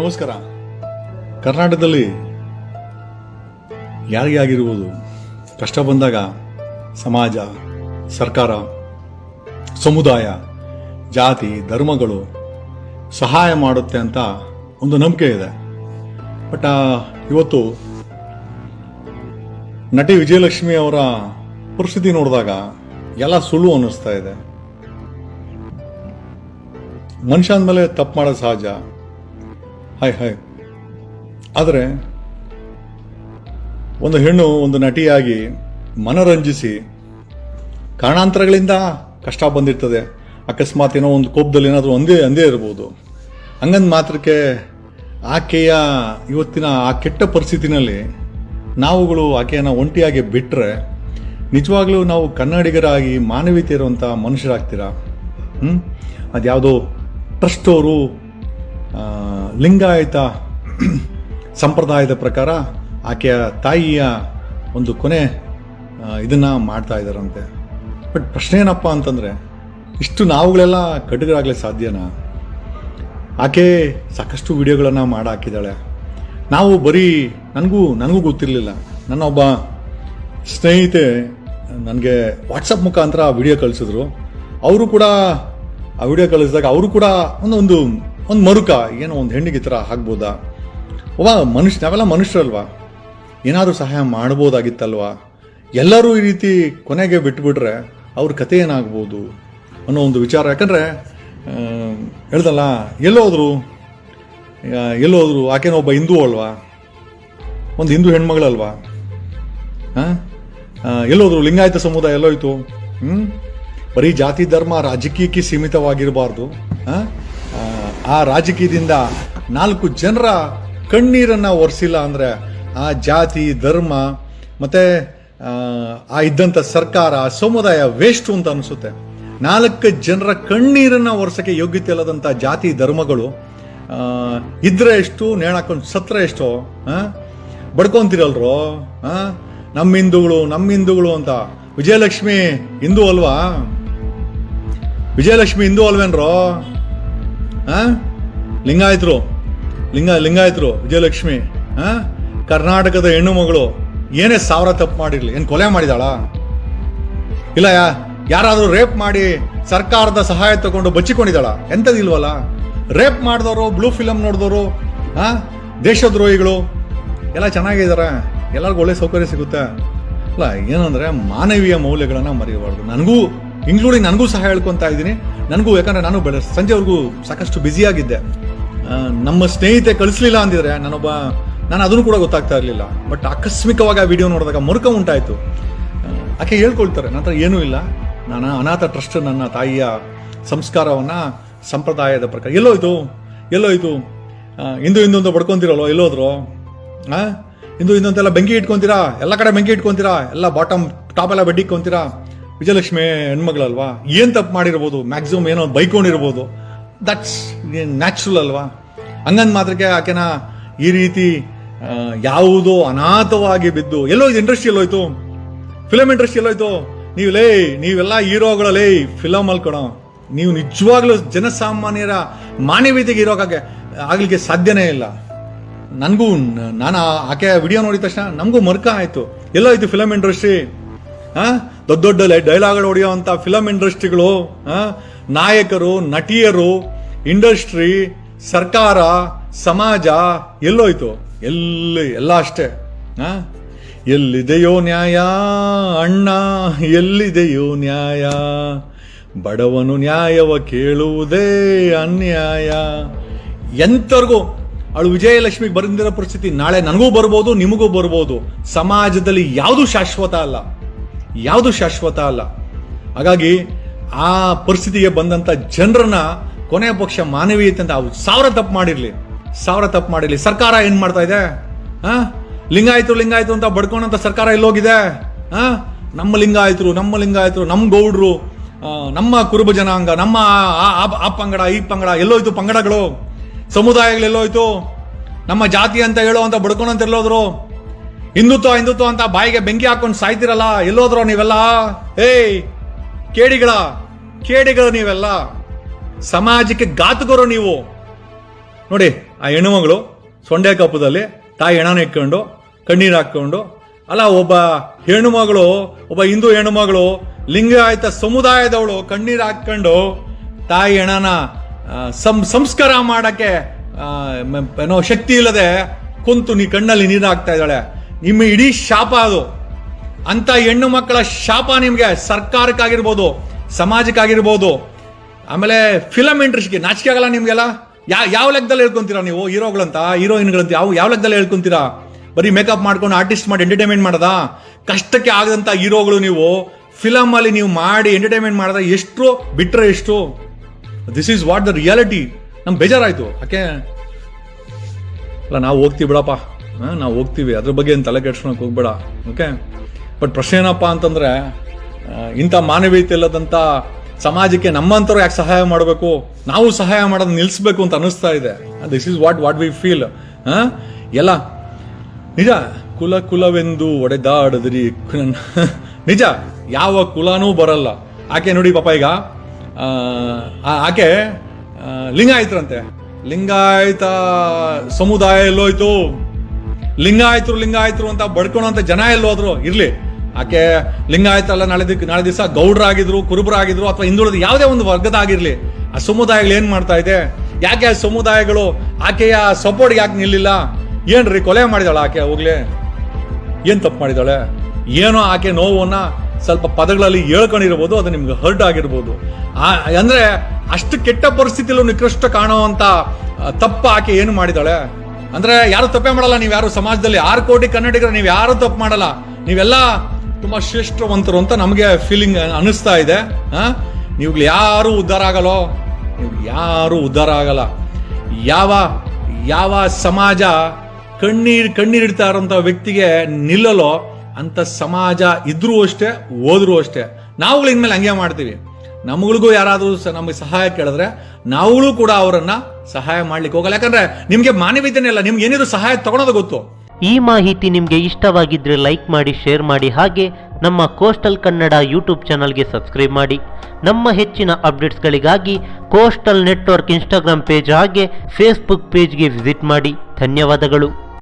ನಮಸ್ಕಾರ. ಕರ್ನಾಟಕದಲ್ಲಿ ಯಾರಿಗೆ ಆಗಿರ್ಬೋದು ಕಷ್ಟ ಬಂದಾಗ ಸಮಾಜ, ಸರ್ಕಾರ, ಸಮುದಾಯ, ಜಾತಿ, ಧರ್ಮಗಳು ಸಹಾಯ ಮಾಡುತ್ತೆ ಅಂತ ಒಂದು ನಂಬಿಕೆ ಇದೆ. ಬಟ್ ಇವತ್ತು ನಟಿ ವಿಜಯಲಕ್ಷ್ಮಿ ಅವರ ಪರಿಸ್ಥಿತಿ ನೋಡಿದಾಗ ಎಲ್ಲ ಸುಳ್ಳು ಅನ್ನಿಸ್ತಾ ಇದೆ. ಮನುಷ್ಯ ಅಂದಮೇಲೆ ತಪ್ಪು ಮಾಡೋದು ಸಹಜ. ಹಾಯ್ ಆದರೆ ಒಂದು ಹೆಣ್ಣು ಒಂದು ನಟಿಯಾಗಿ ಮನರಂಜಿಸಿ ಕಾರಣಾಂತರಗಳಿಂದ ಕಷ್ಟ ಬಂದಿರ್ತದೆ. ಅಕಸ್ಮಾತ್ ಏನೋ ಒಂದು ಕೋಪದಲ್ಲಿ ಏನಾದರೂ ಅಂದೇ ಇರ್ಬೋದು. ಹಂಗಂದ ಮಾತ್ರಕ್ಕೆ ಆಕೆಯ ಇವತ್ತಿನ ಆ ಕೆಟ್ಟ ಪರಿಸ್ಥಿತಿನಲ್ಲಿ ನಾವುಗಳು ಆಕೆಯನ್ನು ಒಂಟಿಯಾಗಿ ಬಿಟ್ಟರೆ ನಿಜವಾಗ್ಲೂ ನಾವು ಕನ್ನಡಿಗರಾಗಿ ಮಾನವೀಯತೆ ಇರುವಂಥ ಮನುಷ್ಯರಾಗ್ತೀರಾ? ಅದ್ಯಾವುದೋ ಟ್ರಸ್ಟ್ ಅವರು ಲಿಂಗಾಯತ ಸಂಪ್ರದಾಯದ ಪ್ರಕಾರ ಆಕೆಯ ತಾಯಿಯ ಒಂದು ಕೊನೆ ಇದನ್ನು ಮಾಡ್ತಾ ಇದ್ದಾರಂತೆ. ಬಟ್ ಪ್ರಶ್ನೆ ಏನಪ್ಪ ಅಂತಂದರೆ, ಇಷ್ಟು ನಾವುಗಳೆಲ್ಲ ಕಟುಕರಾಗಲೇ ಸಾಧ್ಯನಾ? ಆಕೆ ಸಾಕಷ್ಟು ವಿಡಿಯೋಗಳನ್ನು ಮಾಡಿ ಹಾಕಿದ್ದಾಳೆ. ನಾವು ಬರೀ ನನಗೂ ಗೊತ್ತಿರಲಿಲ್ಲ. ನನ್ನ ಒಬ್ಬ ಸ್ನೇಹಿತೆ ನನಗೆ ವಾಟ್ಸಪ್ ಮುಖಾಂತರ ಆ ವಿಡಿಯೋ ಕಳಿಸಿದ್ರು. ಅವರು ಕೂಡ ಆ ವಿಡಿಯೋ ಕಳಿಸಿದಾಗ ಅವರು ಕೂಡ ಒಂದು ಮರುಕ, ಏನೋ ಒಂದು ಹೆಣ್ಣಿಗೆ ಈ ಥರ ಆಗ್ಬೋದಾ? ಒಬ್ಬ ನಾವೆಲ್ಲ ಮನುಷ್ಯರಲ್ವಾ? ಏನಾದರೂ ಸಹಾಯ ಮಾಡ್ಬೋದಾಗಿತ್ತಲ್ವಾ? ಎಲ್ಲರೂ ಈ ರೀತಿ ಕೊನೆಗೆ ಬಿಟ್ಬಿಟ್ರೆ ಅವ್ರ ಕತೆ ಏನಾಗ್ಬೋದು ಅನ್ನೋ ಒಂದು ವಿಚಾರ. ಯಾಕಂದರೆ ಹೇಳ್ದಲ್ಲ, ಎಲ್ಲೋದ್ರು ಆಕೆನೋ ಒಬ್ಬ ಹಿಂದೂ ಅಲ್ವಾ, ಒಂದು ಹಿಂದೂ ಹೆಣ್ಮಗಳಲ್ವಾ? ಎಲ್ಲೋದ್ರು ಲಿಂಗಾಯತ ಸಮುದಾಯ ಎಲ್ಲೋಯ್ತು? ಬರೀ ಜಾತಿ ಧರ್ಮ ರಾಜಕೀಯಕ್ಕೆ ಸೀಮಿತವಾಗಿರಬಾರ್ದು. ಆ ರಾಜಕೀಯದಿಂದ 4 ಜನರ ಕಣ್ಣೀರನ್ನು ಒರೆಸಿಲ್ಲ ಅಂದರೆ ಆ ಜಾತಿ ಧರ್ಮ ಮತ್ತು ಆ ಇದ್ದಂಥ ಸರ್ಕಾರ ಸಮುದಾಯ ವೇಸ್ಟು ಅಂತ ಅನಿಸುತ್ತೆ. 4 ಜನರ ಕಣ್ಣೀರನ್ನು ಒರೆಸೋಕ್ಕೆ ಯೋಗ್ಯತೆ ಇಲ್ಲದಂಥ ಜಾತಿ ಧರ್ಮಗಳು ಇದ್ರೆ ಎಷ್ಟು, ನೇಣಾಕೊಂಡು ಸತ್ರ ಎಷ್ಟೋ ಬಡ್ಕೊಂತೀರಲ್ರೋ. ನಮ್ಮ ಹಿಂದೂಗಳು ಅಂತ. ವಿಜಯಲಕ್ಷ್ಮಿ ಹಿಂದೂ ಅಲ್ವಾ? ವಿಜಯಲಕ್ಷ್ಮಿ ಹಿಂದೂ ಅಲ್ವೇನ್ರೋ? ಲಿಂಗಾಯತರು ವಿಜಯಲಕ್ಷ್ಮಿ ಕರ್ನಾಟಕದ ಹೆಣ್ಣು ಮಗಳು. ಏನೇ 1000 ತಪ್ಪು ಮಾಡಿರ್ಲಿ, ಏನು ಕೊಲೆ ಮಾಡಿದಾಳ? ಇಲ್ಲ ಯಾರಾದರೂ ರೇಪ್ ಮಾಡಿ ಸರ್ಕಾರದ ಸಹಾಯ ತಗೊಂಡು ಬಚ್ಚಿಕೊಂಡಿದ್ದಾಳ? ಎಂಥದಿಲ್ವಲ್ಲ. ರೇಪ್ ಮಾಡಿದವರು, ಬ್ಲೂ ಫಿಲಮ್ ನೋಡಿದವರು, ದೇಶದ್ರೋಹಿಗಳು ಎಲ್ಲ ಚೆನ್ನಾಗಿದ್ದಾರೆ. ಎಲ್ಲರಿಗೂ ಒಳ್ಳೆ ಸೌಕರ್ಯ ಸಿಗುತ್ತೆ. ಅಲ್ಲ, ಏನಂದ್ರೆ ಮಾನವೀಯ ಮೌಲ್ಯಗಳನ್ನು ಮರೆಯಬಾರ್ದು. ನನಗೂ ಸಹ ಹೇಳ್ಕೊತಾ ಇದ್ದೀನಿ. ಯಾಕಂದ್ರೆ ನಾನು ಸಂಜೆವರೆಗೂ ಸಾಕಷ್ಟು ಬ್ಯುಸಿಯಾಗಿದ್ದೆ. ನಮ್ಮ ಸ್ನೇಹಿತೆ ಕಳಿಸ್ಲಿಲ್ಲ ಅಂದಿದ್ರೆ ನಾನು ಅದನ್ನು ಕೂಡ ಗೊತ್ತಾಗ್ತಾ ಇರಲಿಲ್ಲ. ಬಟ್ ಆಕಸ್ಮಿಕವಾಗಿ ಆ ವಿಡಿಯೋ ನೋಡಿದಾಗ ಮರುಕ ಉಂಟಾಯಿತು. ಆಕೆ ಹೇಳ್ಕೊಳ್ತಾರೆ, ನನ್ನ ಹತ್ರ ಏನೂ ಇಲ್ಲ, ನಾನು ಅನಾಥ ಟ್ರಸ್ಟ್ ನನ್ನ ತಾಯಿಯ ಸಂಸ್ಕಾರವನ್ನು ಸಂಪ್ರದಾಯದ ಪ್ರಕಾರ ಎಲ್ಲೋಯ್ತು ಹಿಂದೂ ಅಂತ ಬಡ್ಕೊಂತೀರಲ್ಲೋ, ಎಲ್ಲೋದ್ರು? ಹಿಂದೂ ಅಂತೆಲ್ಲ ಬೆಂಕಿ ಇಟ್ಕೊಂತೀರಾ, ಎಲ್ಲ ಕಡೆ ಬೆಂಕಿ ಇಟ್ಕೊಂತೀರಾ, ಎಲ್ಲ ಟಾಪ್ ಎಲ್ಲ ಬಡ್ಡಿ ಇಟ್ಕೊಂತೀರಾ. ವಿಜಯಲಕ್ಷ್ಮಿ ಹೆಣ್ಮಗಳಲ್ವಾ? ಏನು ತಪ್ಪು ಮಾಡಿರ್ಬೋದು? ಮ್ಯಾಕ್ಸಿಮಮ್ ಏನೋ ಬೈಕೊಂಡಿರ್ಬೋದು. ದಟ್ಸ್ ನ್ಯಾಚುರಲ್ ಅಲ್ವಾ? ಹಂಗಂದ್ ಮಾತ್ರಕ್ಕೆ ಆಕೆನ ಈ ರೀತಿ ಯಾವುದೋ ಅನಾಥವಾಗಿ ಬಿದ್ದು ಎಲ್ಲೋಯ್ತು? ಇಂಡಸ್ಟ್ರಿ ಎಲ್ಲೋಯ್ತು? ಫಿಲಮ್ ಇಂಡಸ್ಟ್ರಿ ಎಲ್ಲೋಯ್ತು? ನೀವೆಲ್ಲ ಹೀರೋಗಳಲ್ಲೇ ಫಿಲಮ್ ಅಲ್ಲಿ ಕಣೋ. ನೀವು ನಿಜವಾಗ್ಲೂ ಜನಸಾಮಾನ್ಯರ ಮಾನವೀಯತೆಗೆ ಆಗ್ಲಿಕ್ಕೆ ಸಾಧ್ಯನೇ ಇಲ್ಲ. ನಾನು ಆಕೆ ವಿಡಿಯೋ ನೋಡಿದ ತಕ್ಷಣ ನಮಗೂ ಮರ್ಕ ಆಯ್ತು. ಎಲ್ಲೋಯ್ತು ಫಿಲಮ್ ಇಂಡಸ್ಟ್ರಿ? ದೊಡ್ಡ ಡೈಲಾಗ್ಗಳು ಹೊಡೆಯುವಂಥ ಫಿಲಮ್ ಇಂಡಸ್ಟ್ರಿಗಳು, ನಾಯಕರು, ನಟಿಯರು, ಇಂಡಸ್ಟ್ರಿ, ಸರ್ಕಾರ, ಸಮಾಜ ಎಲ್ಲೋಯ್ತು? ಎಲ್ಲ ಅಷ್ಟೇ. ಎಲ್ಲಿದೆಯೋ ನ್ಯಾಯ ಅಣ್ಣ, ಎಲ್ಲಿದೆಯೋ ನ್ಯಾಯ? ಬಡವನು ನ್ಯಾಯವ ಕೇಳುವುದೇ ಅನ್ಯಾಯ. ಎಂತರ್ಗೂ ಅವಳು ವಿಜಯಲಕ್ಷ್ಮಿಗೆ ಬಂದಿರೋ ಪರಿಸ್ಥಿತಿ ನಾಳೆ ನನಗೂ ಬರ್ಬೋದು, ನಿಮಗೂ ಬರ್ಬೋದು. ಸಮಾಜದಲ್ಲಿ ಯಾವುದು ಶಾಶ್ವತ ಅಲ್ಲ. ಹಾಗಾಗಿ ಆ ಪರಿಸ್ಥಿತಿಗೆ ಬಂದಂತ ಜನರನ್ನ ಕೊನೆಯ ಪಕ್ಷ ಮಾನವೀಯತೆ ಅಂತ 1000 ತಪ್ಪು ಮಾಡಿರ್ಲಿ, ಸರ್ಕಾರ ಏನ್ ಮಾಡ್ತಾ ಇದೆ? ಲಿಂಗಾಯತರು ಅಂತ ಬಡ್ಕೊಂಡಂತ ಸರ್ಕಾರ ಎಲ್ಲೋಗಿದೆ? ನಮ್ಮ ಲಿಂಗಾಯತರು, ನಮ್ಮ ಗೌಡ್ರು, ನಮ್ಮ ಕುರುಬ ಜನಾಂಗ, ನಮ್ಮ ಆ ಪಂಗಡ ಈ ಪಂಗಡ ಎಲ್ಲೋಯ್ತು? ಪಂಗಡಗಳು, ಸಮುದಾಯಗಳು ಎಲ್ಲೋಯ್ತು? ನಮ್ಮ ಜಾತಿ ಅಂತ ಹೇಳುವಂತ ಬಡ್ಕೊಂಡಂತ ಎಲ್ಲೋದ್ರು? ಹಿಂದುತ್ವ ಅಂತ ಬಾಯಿಗೆ ಬೆಂಕಿ ಹಾಕೊಂಡು ಸಾಯ್ತಿರಲ್ಲ, ಎಲ್ಲೋದ್ರು ನೀವೆಲ್ಲ? ಕೇಡಿಗಳು ನೀವೆಲ್ಲ, ಸಮಾಜಕ್ಕೆ ಘಾತಕರು ನೀವು. ನೋಡಿ, ಆ ಹೆಣ್ಣುಮಗಳು ಸೊಂಡೆ ಕಪ್ಪದಲ್ಲಿ ತಾಯಿ ಹೆಣನ ಇಟ್ಕೊಂಡು ಕಣ್ಣೀರು ಹಾಕ್ಕೊಂಡು, ಅಲ್ಲ ಒಬ್ಬ ಹೆಣ್ಣುಮಗಳು, ಒಬ್ಬ ಹಿಂದೂ ಹೆಣ್ಣುಮಗಳು ಲಿಂಗಾಯತ ಸಮುದಾಯದವಳು ಕಣ್ಣೀರು ಹಾಕ್ಕೊಂಡು ತಾಯಿ ಹೆಣನ ಸಂಸ್ಕಾರ ಮಾಡಕ್ಕೆ ಏನೋ ಶಕ್ತಿ ಇಲ್ಲದೆ ಕುಂತು ನೀ ಕಣ್ಣಲ್ಲಿ ನೀರು ಹಾಕ್ತಾ ಇದ್ದಾಳೆ. ನಿಮ್ಮ ಇಡೀ ಶಾಪ ಅದು. ಅಂತ ಹೆಣ್ಣು ಮಕ್ಕಳ ಶಾಪ ನಿಮ್ಗೆ, ಸರ್ಕಾರಕ್ಕಾಗಿರ್ಬೋದು, ಸಮಾಜಕ್ಕಾಗಿರ್ಬೋದು, ಆಮೇಲೆ ಫಿಲಮ್ ಇಂಡಸ್ಟ್ರಿಗೆ ನಾಚಿಕೆ ಆಗಲ್ಲ ನಿಮ್ಗೆಲ್ಲ? ಯಾವ ಲೆಕ್ಕದಲ್ಲಿ ಹೇಳ್ಕೊಂತೀರಾ ನೀವು? ಹೀರೋಗಳಂತ ಹೀರೋಯಿನ್ಗಳಂತ ಯಾವ ಲೆಕ್ಕದಲ್ಲಿ ಹೇಳ್ಕೊಂತೀರಾ? ಬರೀ ಮೇಕಪ್ ಮಾಡ್ಕೊಂಡು ಆರ್ಟಿಸ್ಟ್ ಮಾಡಿ ಎಂಟರ್ಟೈನ್ಮೆಂಟ್ ಮಾಡದ? ಕಷ್ಟಕ್ಕೆ ಆಗದಂತ ಹೀರೋಗಳು ನೀವು ಫಿಲಮ್ ಅಲ್ಲಿ ನೀವು ಮಾಡಿ ಎಂಟರ್ಟೈನ್ಮೆಂಟ್ ಮಾಡಿದ್ರೆ ಎಷ್ಟು ಬಿಟ್ರೆ ಎಷ್ಟು? This is what the reality. ನಮ್ಗೆ ಬೇಜಾರಾಯ್ತು. ಯಾಕೆ ಅಲ್ಲ, ನಾವು ಹೋಗ್ತೀವಿ ಬಿಡಪ್ಪ, ನಾವು ಹೋಗ್ತೀವಿ, ಅದ್ರ ಬಗ್ಗೆ ಏನು ತಲೆ ಕೆಡ್ಸ್ಕೊಳಕ್ ಹೋಗ್ಬೇಡ. ಓಕೆ, ಬಟ್ ಪ್ರಶ್ನೆ ಏನಪ್ಪ ಅಂತಂದ್ರೆ, ಇಂಥ ಮಾನವೀಯತೆ ಇಲ್ಲದಂಥ ಸಮಾಜಕ್ಕೆ ನಮ್ಮಂತರು ಯಾಕೆ ಸಹಾಯ ಮಾಡಬೇಕು? ನಾವು ಸಹಾಯ ಮಾಡೋದು ನಿಲ್ಲಿಸ್ಬೇಕು ಅಂತ ಅನಿಸ್ತಾ ಇದೆ. This is what we feel. ಎಲ್ಲ ನಿಜ. ಕುಲವೆಂದು ಒಡೆದಾಡದ್ರಿ ನಿಜ, ಯಾವ ಕುಲನೂ ಬರಲ್ಲ. ಆಕೆ ನೋಡಿ ಪಾಪ, ಈಗ ಆಕೆ ಲಿಂಗಾಯತರಂತೆ. ಲಿಂಗಾಯತ ಸಮುದಾಯ ಎಲ್ಲೋಯ್ತು? ಲಿಂಗಾಯತರು ಅಂತ ಬಡ್ಕೊಳಂತ ಜನ ಎಲ್ಲೋದ್ರು? ಇರ್ಲಿ, ಆಕೆ ಲಿಂಗಾಯತ ಅಲ್ಲ, ನಾಳೆ ದಿವಸ ಗೌಡ್ರಾಗಿದ್ರು, ಕುರುಬರಾಗಿದ್ರು, ಅಥವಾ ಹಿಂದುಳಿದ ಯಾವುದೇ ಒಂದು ವರ್ಗದ ಆಗಿರ್ಲಿ, ಆ ಸಮುದಾಯಗಳು ಏನ್ ಮಾಡ್ತಾ ಇದೆ? ಯಾಕೆ ಆ ಸಮುದಾಯಗಳು ಆಕೆಯ ಸಪೋರ್ಟ್ ಯಾಕೆ ನಿಲ್ಲಿಲ್ಲ? ಏನ್ರಿ ಕೊಲೆ ಮಾಡಿದಾಳ ಆಕೆ? ಹೋಗ್ಲಿ, ಏನ್ ತಪ್ಪು ಮಾಡಿದಾಳೆ? ಏನೋ ಆಕೆ ನೋವನ್ನ ಸ್ವಲ್ಪ ಪದಗಳಲ್ಲಿ ಹೇಳ್ಕೊಂಡಿರ್ಬೋದು, ಅದು ನಿಮ್ಗೆ ಹರ್ಟ್ ಆಗಿರ್ಬೋದು. ಅಂದ್ರೆ ಅಷ್ಟು ಕೆಟ್ಟ ಪರಿಸ್ಥಿತಿಯಲ್ಲೂ ನಿಕೃಷ್ಟ ಕಾಣುವಂತ ತಪ್ಪ ಆಕೆ ಏನು ಮಾಡಿದಾಳೆ? ಅಂದ್ರೆ ಯಾರು ತಪ್ಪೇ ಮಾಡಲ್ಲ. ನೀವು ಯಾರು ಸಮಾಜದಲ್ಲಿ 6 ಕೋಟಿ ಕನ್ನಡಿಗರು, ನೀವು ಯಾರು ತಪ್ಪು ಮಾಡಲ್ಲ. ನೀವೆಲ್ಲ ತುಂಬಾ ಶ್ರೇಷ್ಠವಂತರು ಅಂತ ನಮಗೆ ಫೀಲಿಂಗ್ ಅನಿಸ್ತಾ ಇದೆ. ನೀವು ಯಾರು ಉದ್ಧಾರ ಆಗಲ್ಲೋ, ನೀವು ಯಾರು ಉದ್ಧಾರ ಆಗಲ್ಲ. ಯಾವ ಸಮಾಜ ಕಣ್ಣೀರಿಡ್ತಾ ಇರೋಂಥ ವ್ಯಕ್ತಿಗೆ ನಿಲ್ಲಲೋ ಅಂತ ಸಮಾಜ ಇದ್ರೂ ಅಷ್ಟೇ, ಹೋದ್ರೂ ಅಷ್ಟೇ. ನಾವುಗಳು ಇನ್ಮೇಲೆ ಹಂಗೆ ಮಾಡ್ತೀವಿ. ನಮ್ಗಳಿಗೂ ಯಾರಾದ್ರೂ ನಮಗೆ ಸಹಾಯ ಕೇಳಿದ್ರೆ ನಾವುಗಳು ಕೂಡ ಅವರನ್ನ ಸಹಾಯ ಮಾಡ್ಲಿಕ್ಕೆ ಹೋಗಲ್ಲ. ಯಾಕಂದ್ರೆ ನಿಮ್ಗೆ ಮಾನವೀಯತೆನೇ ಇಲ್ಲ, ನಿಮ್ಗೆ ಏನಿದ್ರು ಸಹಾಯ ತಗೊಳೋದು ಗೊತ್ತು. ಈ ಮಾಹಿತಿ ನಿಮಗೆ ಇಷ್ಟವಾಗಿದ್ರೆ ಲೈಕ್ ಮಾಡಿ, ಶೇರ್ ಮಾಡಿ, ಹಾಗೆ ನಮ್ಮ ಕೋಸ್ಟಲ್ ಕನ್ನಡ ಯೂಟ್ಯೂಬ್ ಚಾನಲ್ಗೆ ಸಬ್ಸ್ಕ್ರೈಬ್ ಮಾಡಿ. ನಮ್ಮ ಹೆಚ್ಚಿನ ಅಪ್ಡೇಟ್ಸ್ಗಳಿಗಾಗಿ ಕೋಸ್ಟಲ್ ನೆಟ್ವರ್ಕ್ ಇನ್ಸ್ಟಾಗ್ರಾಮ್ ಪೇಜ್ ಹಾಗೆ ಫೇಸ್ಬುಕ್ ಪೇಜ್ಗೆ ವಿಸಿಟ್ ಮಾಡಿ. ಧನ್ಯವಾದಗಳು.